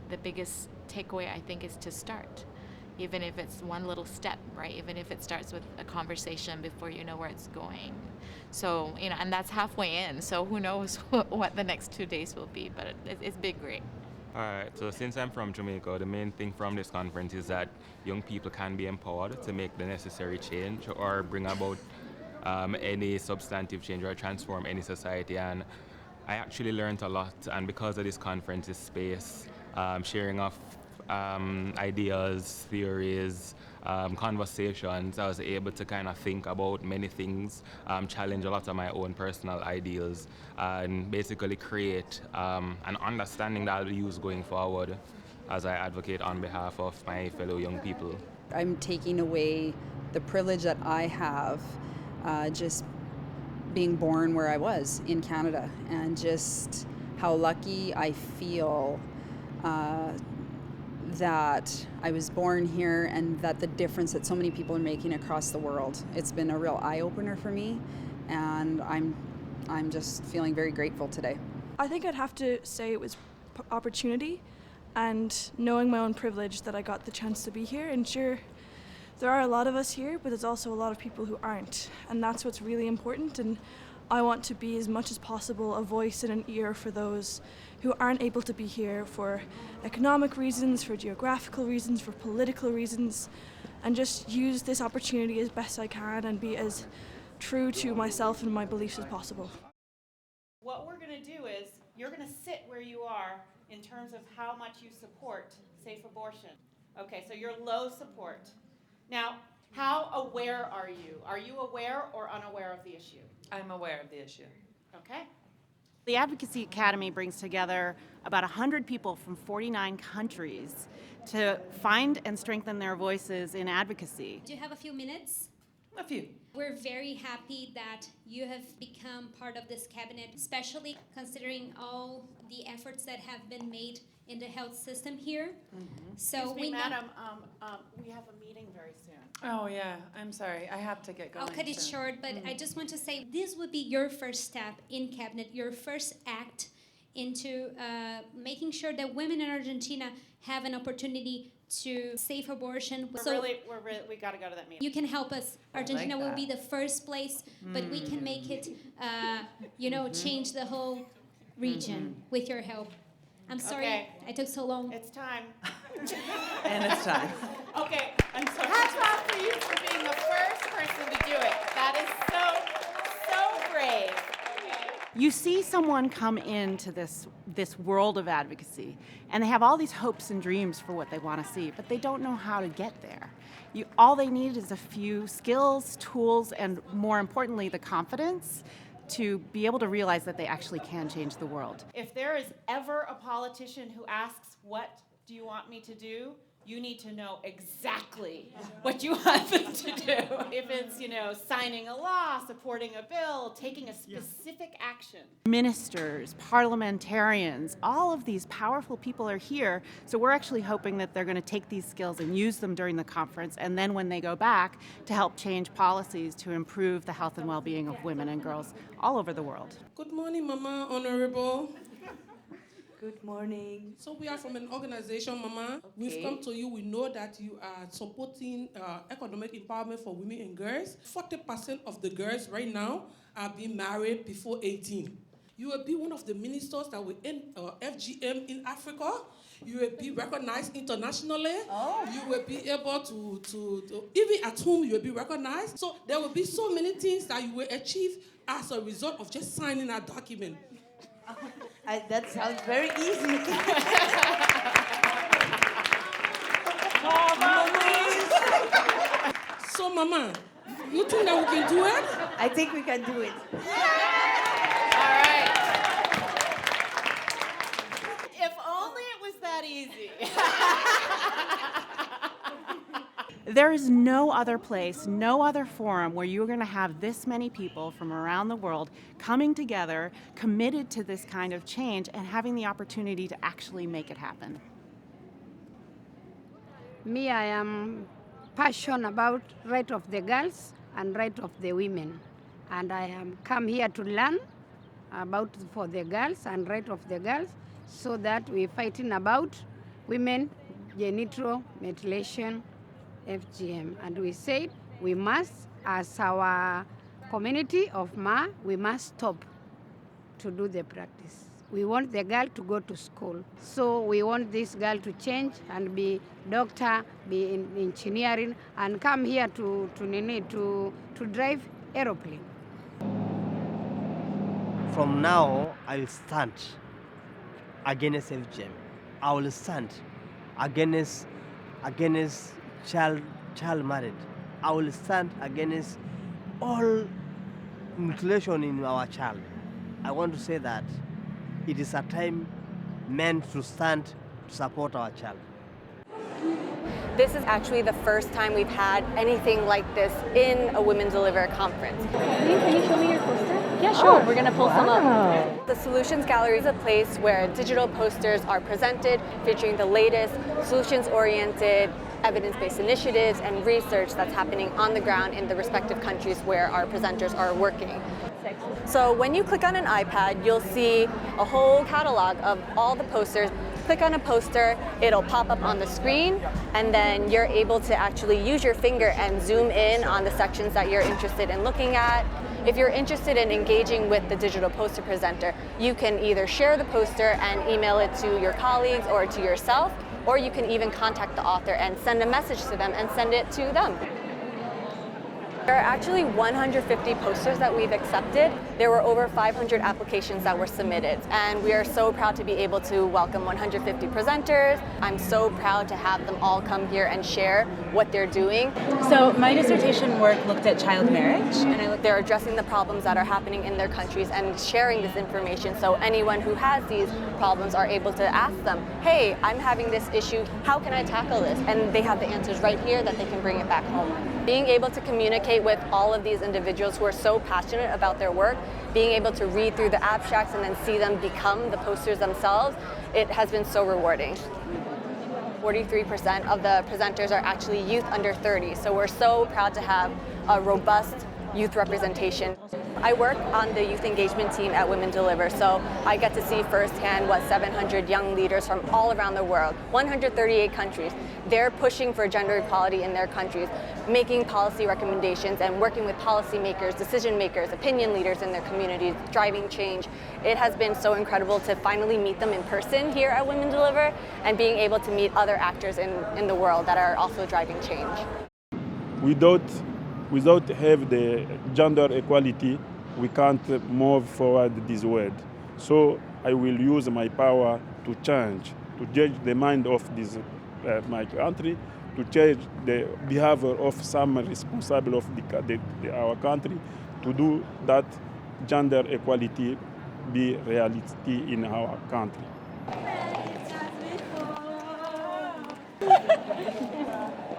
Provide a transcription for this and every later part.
the biggest takeaway, I think, is to start. Even if it's one little step, right? Even if it starts with a conversation before you know where it's going. So, and that's halfway in. So who knows what the next 2 days will be, but it's been great. All right, so since I'm from Jamaica, the main thing from this conference is that young people can be empowered to make the necessary change or bring about any substantive change or transform any society. And I actually learned a lot, and because of this conference, this space, sharing of ideas, theories, conversations, I was able to kind of think about many things, challenge a lot of my own personal ideals, and basically create an understanding that I'll use going forward as I advocate on behalf of my fellow young people. I'm taking away the privilege that I have just being born where I was in Canada, and just how lucky I feel that I was born here, and that the difference that so many people are making across the world. It's been a real eye-opener for me, and I'm just feeling very grateful today. I think I'd have to say it was opportunity, and knowing my own privilege that I got the chance to be here. And sure, there are a lot of us here, but there's also a lot of people who aren't, and that's what's really important. And I want to be, as much as possible, a voice and an ear for those who aren't able to be here for economic reasons, for geographical reasons, for political reasons, and just use this opportunity as best I can and be as true to myself and my beliefs as possible. What we're going to do is you're going to sit where you are in terms of how much you support safe abortion. Okay, so you're low support. Now, how aware are you? Are you aware or unaware of the issue? I'm aware of the issue. Okay. The Advocacy Academy brings together about 100 people from 49 countries to find and strengthen their voices in advocacy. Do you have a few minutes? A few. We're very happy that you have become part of this cabinet, especially considering all the efforts that have been made in the health system here. Mm-hmm. So Excuse me, we know. Madam, we have a meeting very soon. Oh, yeah. I'm sorry. I have to get going. I'll cut it soon. short, but I just want to say this would be your first step in cabinet, your first act into making sure that women in Argentina have an opportunity to safe abortion. We got to go to that meeting. You can help us. Argentina like will that. be the first place, but we can make it, change the whole region with your help. I'm sorry I took so long. It's time. And it's time. Okay, I'm sorry. Hats off for you for being the first person to do it. That is so brave. You see someone come into this world of advocacy, and they have all these hopes and dreams for what they want to see, but they don't know how to get there. All they need is a few skills, tools, and more importantly, the confidence to be able to realize that they actually can change the world. If there is ever a politician who asks, what do you want me to do? You need to know exactly what you want them to do. If it's, signing a law, supporting a bill, taking a specific action. Ministers, parliamentarians, all of these powerful people are here. So we're actually hoping that they're going to take these skills and use them during the conference, and then when they go back, to help change policies to improve the health and well-being of women and girls all over the world. Good morning, Mama, Honorable. Good morning. So we are from an organization, Mama. Okay. We've come to you. We know that you are supporting economic empowerment for women and girls. 40% of the girls right now are being married before 18. You will be one of the ministers that will end FGM in Africa. You will be recognized internationally. Oh. You will be able to even at home, you will be recognized. So there will be so many things that you will achieve as a result of just signing a document. That sounds very easy. So, Mama, you think that we can do it? I think we can do it. All right. If only it was that easy. There is no other place, no other forum where you're going to have this many people from around the world coming together, committed to this kind of change, and having the opportunity to actually make it happen. Me, I am passionate about right of the girls and right of the women. And I am come here to learn about for the girls and right of the girls, so that we're fighting about women genital mutilation, FGM. And we said we must, as our community of Ma, we must stop to do the practice. We want the girl to go to school. So we want this girl to change and be doctor, be in engineering, and come here to drive aeroplane. From now, I'll stand against FGM. I will stand against child marriage. I will stand against all mutilation in our child. I want to say that it is a time meant to stand to support our child. This is actually the first time we've had anything like this in a Women Deliver conference. Can you show me your poster? Yeah, sure. We're gonna pull some up. The Solutions Gallery is a place where digital posters are presented featuring the latest solutions-oriented evidence-based initiatives and research that's happening on the ground in the respective countries where our presenters are working. So when you click on an iPad, you'll see a whole catalog of all the posters. Click on a poster, it'll pop up on the screen, and then you're able to actually use your finger and zoom in on the sections that you're interested in looking at. If you're interested in engaging with the digital poster presenter, you can either share the poster and email it to your colleagues or to yourself, or you can even contact the author and send a message to them and send it to them. There are actually 150 posters that we've accepted. There were over 500 applications that were submitted, and we are so proud to be able to welcome 150 presenters. I'm so proud to have them all come here and share what they're doing. So my dissertation work looked at child marriage, and they're addressing the problems that are happening in their countries and sharing this information, so anyone who has these problems are able to ask them, hey, I'm having this issue, how can I tackle this? And they have the answers right here that they can bring it back home. Being able to communicate with all of these individuals who are so passionate about their work, being able to read through the abstracts and then see them become the posters themselves, it has been so rewarding. 43% of the presenters are actually youth under 30, so we're so proud to have a robust youth representation. I work on the youth engagement team at Women Deliver, so I get to see firsthand what 700 young leaders from all around the world, 138 countries, they're pushing for gender equality in their countries, making policy recommendations and working with policymakers, decision makers, opinion leaders in their communities, driving change. It has been so incredible to finally meet them in person here at Women Deliver and being able to meet other actors in the world that are also driving change. Without have the gender equality, we can't move forward this world. So I will use my power to change the mind of this my country, to change the behavior of some responsible of our country, to do that gender equality be reality in our country.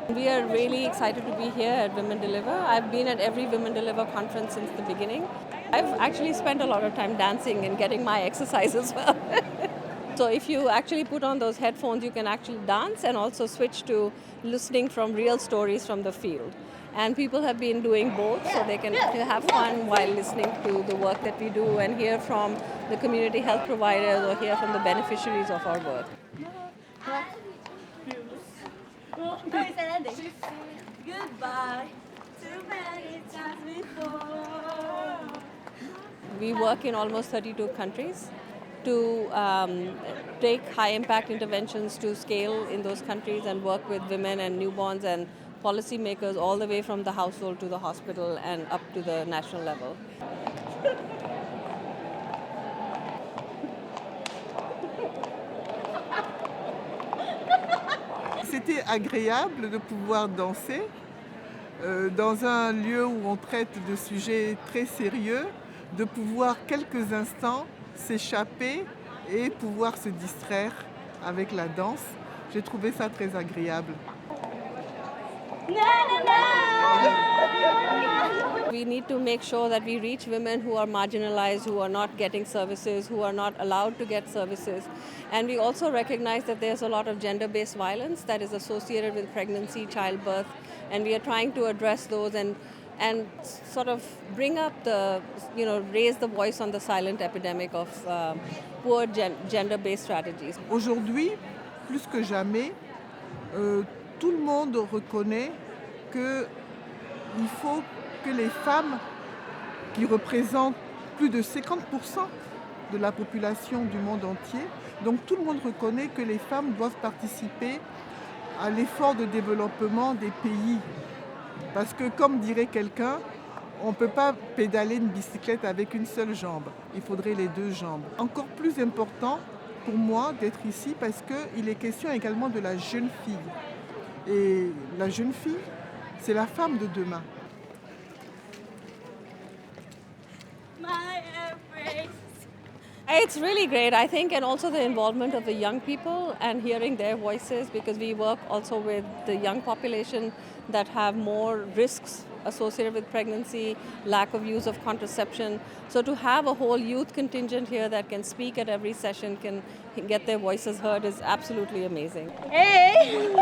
We are really excited to be here at Women Deliver. I've been at every Women Deliver conference since the beginning. I've actually spent a lot of time dancing and getting my exercise as well. So if you actually put on those headphones, you can actually dance and also switch to listening from real stories from the field. And people have been doing both, so they can have fun while listening to the work that we do and hear from the community health providers or hear from the beneficiaries of our work. Goodbye too many times before. We work in almost 32 countries to take high impact interventions to scale in those countries and work with women and newborns and policymakers all the way from the household to the hospital and up to the national level. C'était agréable de pouvoir danser dans un lieu où on traite de sujets très sérieux, de pouvoir quelques instants s'échapper et pouvoir se distraire avec la danse. J'ai trouvé ça très agréable. We need to make sure that we reach women who are marginalized, who are not getting services, who are not allowed to get services. And we also recognize that there's a lot of gender-based violence that is associated with pregnancy, childbirth, and we are trying to address those and sort of bring up raise the voice on the silent epidemic of poor gender-based strategies. Aujourd'hui, plus que jamais, tout le monde reconnaît qu'il faut que les femmes, qui représentent plus de 50% de la population du monde entier, donc tout le monde reconnaît que les femmes doivent participer à l'effort de développement des pays. Parce que, comme dirait quelqu'un, on ne peut pas pédaler une bicyclette avec une seule jambe. Il faudrait les deux jambes. Encore plus important pour moi d'être ici parce qu'il est question également de la jeune fille. Et la jeune fille, c'est la femme de demain. It's really great, I think, and also the involvement of the young people and hearing their voices, because we work also with the young population that have more risks associated with pregnancy, lack of use of contraception. So to have a whole youth contingent here that can speak at every session, can get their voices heard, is absolutely amazing. Hey!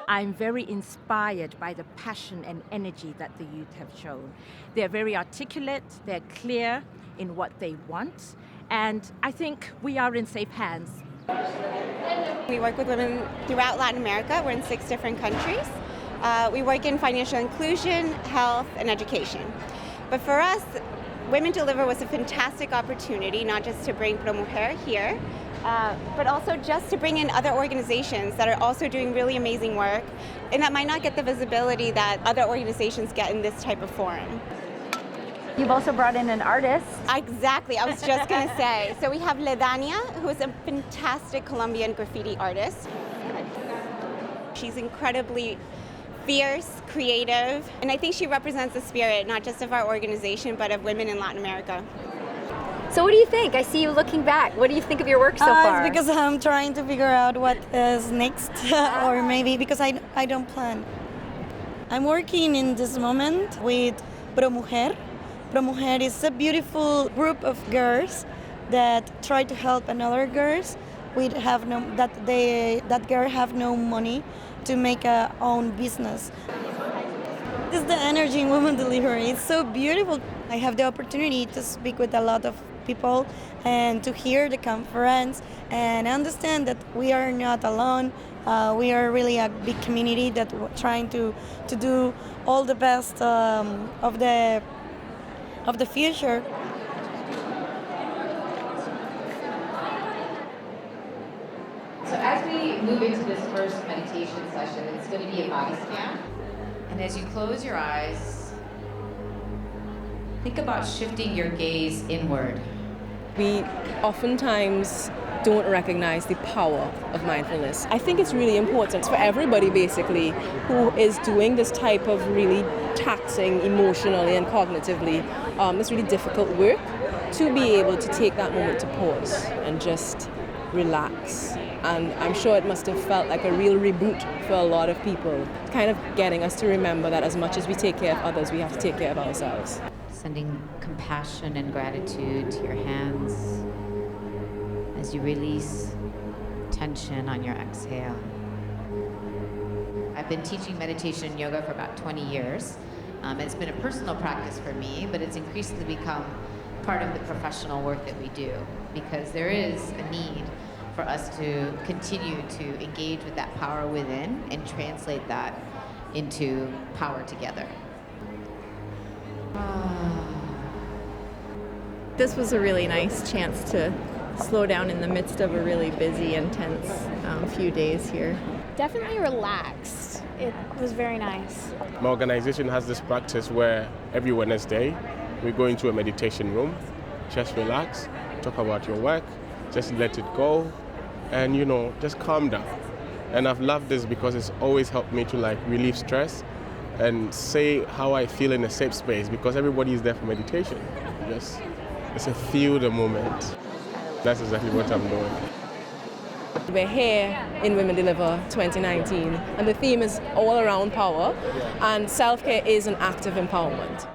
I'm very inspired by the passion and energy that the youth have shown. They're very articulate, they're clear in what they want, and I think we are in safe hands. We work with women throughout Latin America. We're in 6 different countries. We work in financial inclusion, health, and education. But for us, Women Deliver was a fantastic opportunity, not just to bring Pro Mujer here, but also just to bring in other organizations that are also doing really amazing work and that might not get the visibility that other organizations get in this type of forum. You've also brought in an artist. Exactly, I was just going to say. So we have Ledania, who is a fantastic Colombian graffiti artist. She's incredibly fierce, creative, and I think she represents the spirit not just of our organization, but of women in Latin America. So what do you think? I see you looking back. What do you think of your work so far? It's because I'm trying to figure out what is next, or maybe because I don't plan. I'm working in this moment with Pro Mujer. Pro Mujer is a beautiful group of girls that try to help another girls that girl have no money to make a own business. This is the energy in Women Deliver. It's so beautiful. I have the opportunity to speak with a lot of people and to hear the conference and understand that we are not alone. We are really a big community that we're trying to do all the best of the future. So as we move into this first meditation session, it's going to be a body scan. And as you close your eyes, think about shifting your gaze inward. We oftentimes don't recognize the power of mindfulness. I think it's really important for everybody basically who is doing this type of really taxing emotionally and cognitively, this really difficult work, to be able to take that moment to pause and just relax. And I'm sure it must have felt like a real reboot for a lot of people, kind of getting us to remember that as much as we take care of others, we have to take care of ourselves. Sending compassion and gratitude to your hands as you release tension on your exhale. I've been teaching meditation and yoga for about 20 years. It's been a personal practice for me, but it's increasingly become part of the professional work that we do, because there is a need for us to continue to engage with that power within and translate that into power together. This was a really nice chance to slow down in the midst of a really busy, intense few days here. Definitely relaxed. It was very nice. My organization has this practice where every Wednesday we go into a meditation room, just relax, talk about your work, just let it go, and just calm down. And I've loved this because it's always helped me to relieve stress and say how I feel in a safe space, because everybody is there for meditation. Just feel the moment. That's exactly what I'm doing. We're here in Women Deliver 2019, and the theme is all around power, and self-care is an act of empowerment.